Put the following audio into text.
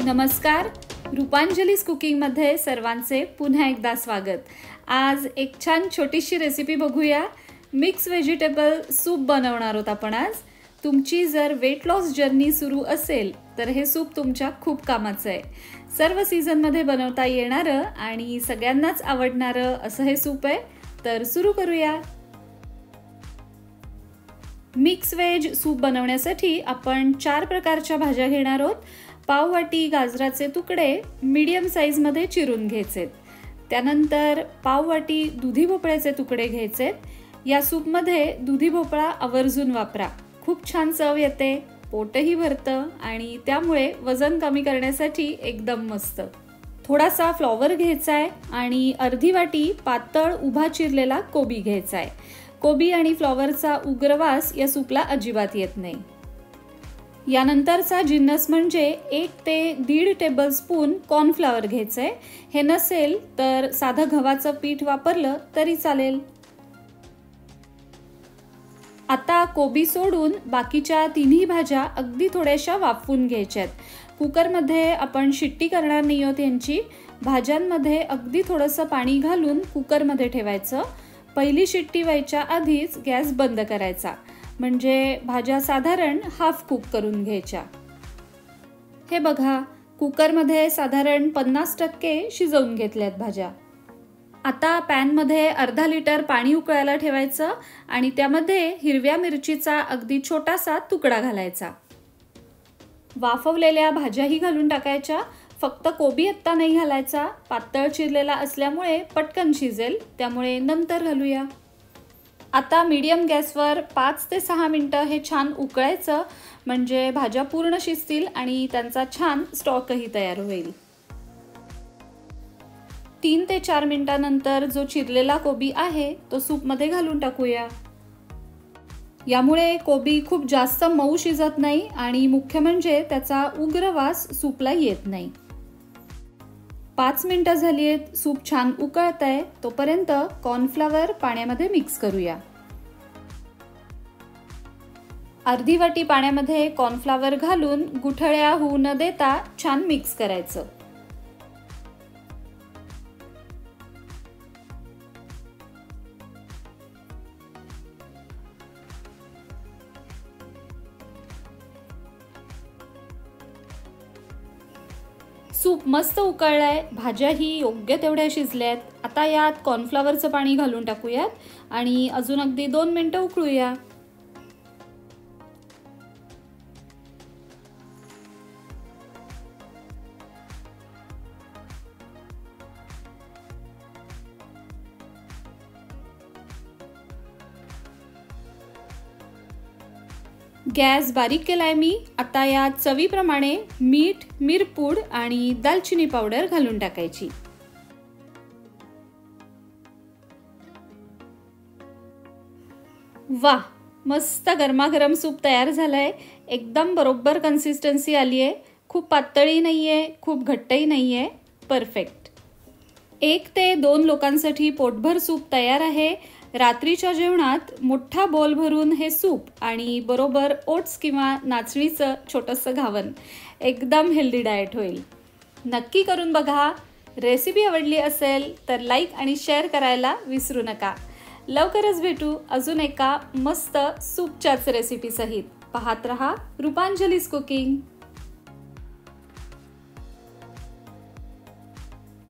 नमस्कार, रूपांजलीज कुकिंगमध्ये सर्वांचे पुन्हा एकदा स्वागत। आज एक छान छोटीशी रेसिपी बघूया। मिक्स व्हेजिटेबल सूप बनवणार आहोत आपण आज। तुमची जर वेट लॉस जर्नी सुरू असेल तर हे सूप तुमच्या खूप कामाचं आहे। सर्व सीझनमध्ये बनवता येणारं आणि सगळ्यांनाच आवडणारं असं हे सूप आहे। तर सुरू करूया। मिक्स वेज सूप बनवण्यासाठी आपण 4 प्रकारच्या भाज्या घेणार आहोत। पाव वाटी गाजराचे तुकडे मीडियम साइज मध्ये चिरून घ्यायचे। त्यानंतर पाव वाटी दुधी भोपळ्याचे तुकडे घ्यायचे। या सूप मध्ये दुधी भोपळा आवर्जून वापरा, खूप छान चव येते, पोटही भरतं आणि त्यामुळे वजन कमी करण्यासाठी एकदम मस्त। थोडासा फ्लॉवर घ्यायचा आहे आणि अर्धी वाटी पातळ उभा चिरलेला कोबी घ्यायचा आहे। कोबी आणि फ्लॉवरचा उग्रवास या सूपला अजिबात येत नाही। यानंतरचा जिन्नस म्हणजे 1 ते 1.5 टेबलस्पून कॉर्नफ्लॉवर घ्यायचे। हे नसेल तर साधं गव्हाचं पीठ वापरलं तरी चालेल। आता कोबी सोडून बाकीच्या तिन्ही भाज्या अगदी थोड्याशा वाफवून घ्यायच्यात। कुकरमध्ये आपण शिट्टी करणार नाही आहोत यांची। भाज्यांमध्ये अगदी थोडंसं पाणी घालून कुकरमध्ये ठेवायचं। पहिली शिट्टी व्हायच्या आधीच गॅस बंद करायचा, म्हणजे भाज्या साधारण हाफ कुक करून घ्यायच्या। हे बघा, कुकरमध्ये साधारण 50% शिजवून घेतल्यात भाज्या। आता पॅन मध्ये अर्धा लिटर पाणी उकळायला ठेवायचं आणि त्यामध्ये हिरव्या मिरचीचा अगदी छोटासा तुकडा घालायचा। वाफवलेल्या भाज्याही घालून टाकायच्या। फक्त कोबी आत्ता नाही घालायचा, पातळ चिरलेला असल्यामुळे पटकन शिजेल, त्यामुळे नंतर घालूया। आता मीडियम गॅसवर 5 ते 6 मिनिटं हे छान उकळायचं, म्हणजे भाज्या पूर्ण शिजतील आणि त्यांचा छान स्टॉकही तयार होईल। 3 ते 4 मिनिटांनंतर जो चिरलेला कोबी आहे तो सूपमध्ये घालून टाकूया। यामुळे कोबी खूप जास्त मऊ शिजत नाही आणि मुख्य म्हणजे त्याचा उग्र वास सूपला येत नाही। 5 मिनिटं झाली आहेत, सूप छान उकळतंय, तोपर्यंत कॉर्नफ्लॉवर पाण्यामध्ये मिक्स करूया। अर्धी वाटी पाण्यामध्ये कॉर्नफ्लॉवर घालून गुठळ्या होऊ न देता छान मिक्स करायचं। सूप मस्त उकळलाय, भाज्याही योग्य तेवढ्या शिजल्यात। आता यात कॉर्नफ्लॉवरचं पाणी घालून टाकूयात आणि अजून अगदी 2 मिनिटं उकळूया। गॅस बारीक केलाय मी। आता यात चवीप्रमाणे मीठ, मिरपूड आणि दालचिनी पावडर घालून टाकायची। वाह, मस्त गरमागरम सूप तयार झालंय। एकदम बरोबर कन्सिस्टन्सी आली आहे, खूप पातळही नाहीये, खूप घट्टही नाहीये, परफेक्ट। 1 ते 2 लोकांसाठी पोटभर सूप तयार आहे। रात्रीच्या जेवणात मोठा बोल भरून हे सूप आणि बरोबर ओट्स किंवा नाचणीचं छोटंसं घावन, एकदम हेल्दी डाएट होईल। नक्की करून बघा। रेसिपी आवडली असेल तर लाईक आणि शेअर करायला विसरू नका। लवकरच भेटू अजून एका मस्त सूपच्याच रेसिपी सहित। पाहत रहा रूपांजलीज कुकिंग।